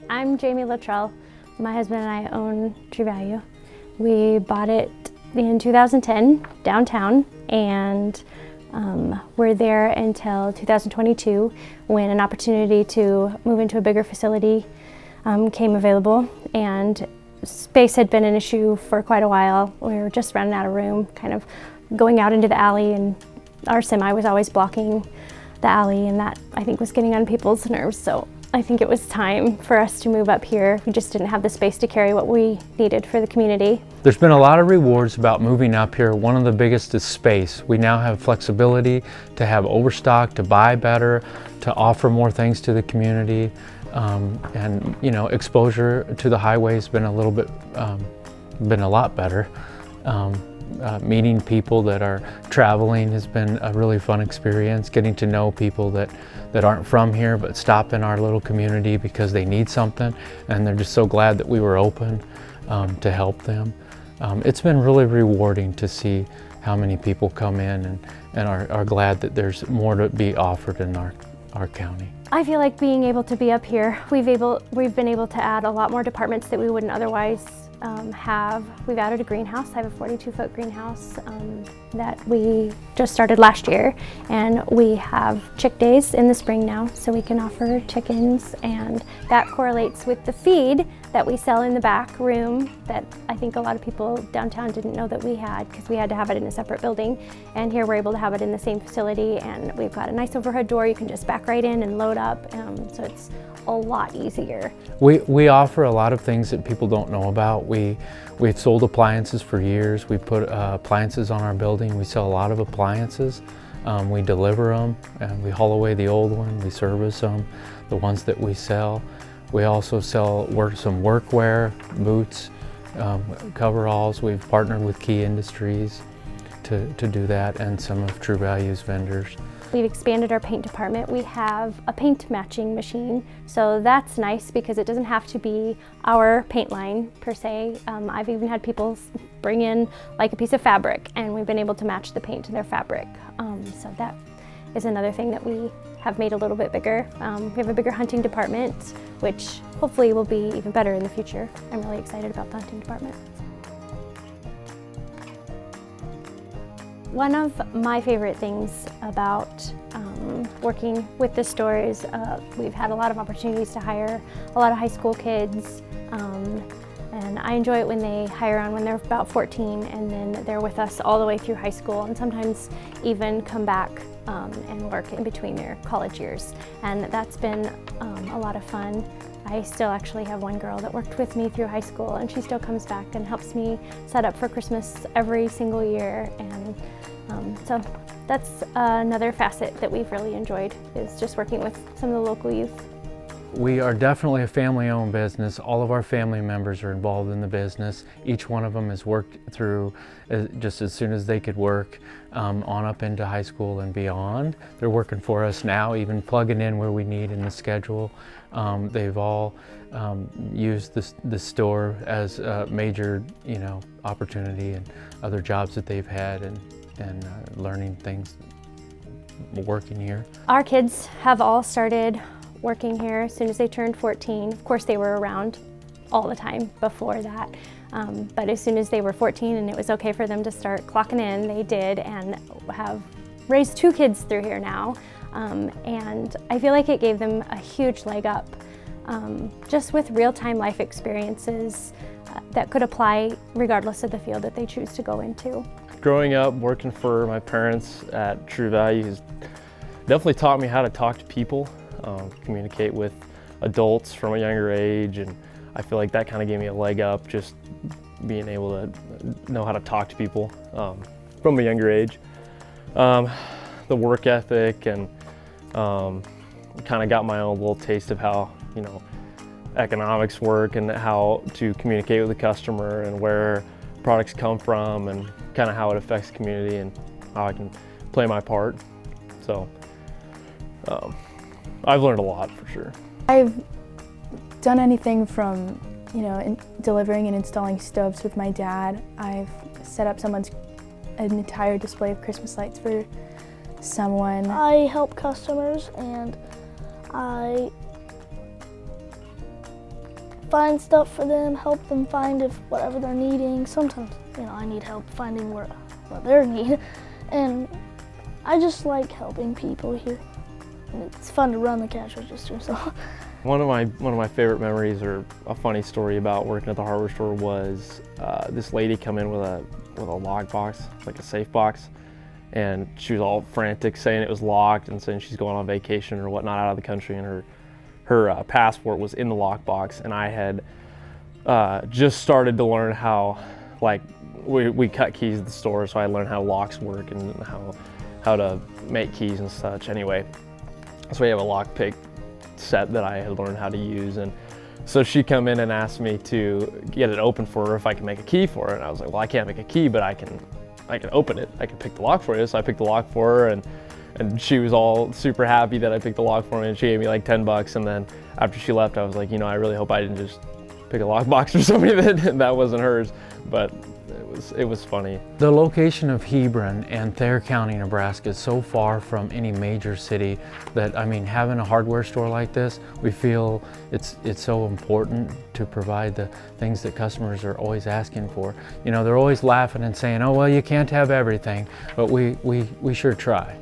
I'm Jamie Luttrell. My husband and I own True Value. We bought it in 2010 downtown, and we're there until 2022 when an opportunity to move into a bigger facility came available, and space had been an issue for quite a while. We were just running out of room, kind of going out into the alley, and our semi was always blocking the alley, and that I think was getting on people's nerves. So I think it was time for us to move up here. We just didn't have the space to carry what we needed for the community. There's been a lot of rewards about moving up here. One of the biggest is space. We now have flexibility to have overstock, to buy better, to offer more things to the community. And you know, exposure to the highway has been a little bit, been a lot better. Meeting people that are traveling has been a really fun experience. Getting to know people that aren't from here but stop in our little community because they need something, and they're just so glad that we were open to help them. It's been really rewarding to see how many people come in and are glad that there's more to be offered in our county. I feel like being able to be up here, we've been able to add a lot more departments that we wouldn't otherwise have. We've added a greenhouse. I have a 42-foot greenhouse that we just started last year, and we have chick days in the spring now, so we can offer chickens, and that correlates with the feed that we sell in the back room that I think a lot of people downtown didn't know that we had, because we had to have it in a separate building, and here we're able to have it in the same facility, and we've got a nice overhead door. You can just back right in and load up, so it's a lot easier. We offer a lot of things that people don't know about. We've sold appliances for years. We put appliances on our building. We sell a lot of appliances. We deliver them, and we haul away the old one. We service them, the ones that we sell. We also sell some workwear, boots, coveralls. We've partnered with key industries to do that, and some of True Value's vendors. We've expanded our paint department. We have a paint matching machine, so that's nice because it doesn't have to be our paint line per se. I've even had people bring in like a piece of fabric, and we've been able to match the paint to their fabric. So that is another thing that we have made a little bit bigger. We have a bigger hunting department, which hopefully will be even better in the future. I'm really excited about the hunting department. One of my favorite things about working with the store is we've had a lot of opportunities to hire a lot of high school kids, and I enjoy it when they hire on when they're about 14, and then they're with us all the way through high school, and sometimes even come back and work in between their college years, and that's been a lot of fun. I still actually have one girl that worked with me through high school, and she still comes back and helps me set up for Christmas every single year, and so that's another facet that we've really enjoyed, is just working with some of the local youth. We are definitely a family-owned business. All of our family members are involved in the business. Each one of them has worked through just as soon as they could work on up into high school and beyond. They're working for us now, even plugging in where we need in the schedule. They've all used the store as a major, opportunity, and other jobs that they've had, and learning things working here. Our kids have all started working here as soon as they turned 14. Of course, they were around all the time before that, but as soon as they were 14 and it was okay for them to start clocking in, they did, and have raised 2 kids through here now, and I feel like it gave them a huge leg up, just with real-time life experiences that could apply regardless of the field that they choose to go into. Growing up working for my parents at True Value has definitely taught me how to talk to people, communicate with adults from a younger age, and I feel like that kind of gave me a leg up, just being able to know how to talk to people from a younger age. The work ethic, and kind of got my own little taste of how economics work, and how to communicate with the customer, and where products come from, and kind of how it affects the community, and how I can play my part. So I've learned a lot for sure. I've done anything from delivering and installing stoves with my dad. I've set up an entire display of Christmas lights for someone. I help customers, and I find stuff for them, help them find if whatever they're needing. Sometimes, I need help finding what they're needing, and I just like helping people here. And it's fun to run the cash register. So, one of my favorite memories, or a funny story about working at the hardware store, was this lady come in with a lock box, like a safe box, and she was all frantic saying it was locked and saying she's going on vacation or whatnot out of the country, and her passport was in the lockbox, and I had just started to learn how, like, we cut keys at the store, so I learned how locks work and how to make keys and such. Anyway, so we have a lockpick set that I had learned how to use, and so she come in and asked me to get it open for her if I could make a key for her, and I was like, well, I can't make a key, but I can open it. I can pick the lock for you. So I picked the lock for her, and she was all super happy that I picked the lock for me, and she gave me like $10. And then after she left, I was like, I really hope I didn't just pick a lockbox for somebody that wasn't hers, but it was funny. The location of Hebron and Thayer County, Nebraska is so far from any major city that, having a hardware store like this, we feel it's so important to provide the things that customers are always asking for. They're always laughing and saying, oh, well, you can't have everything, but we sure try.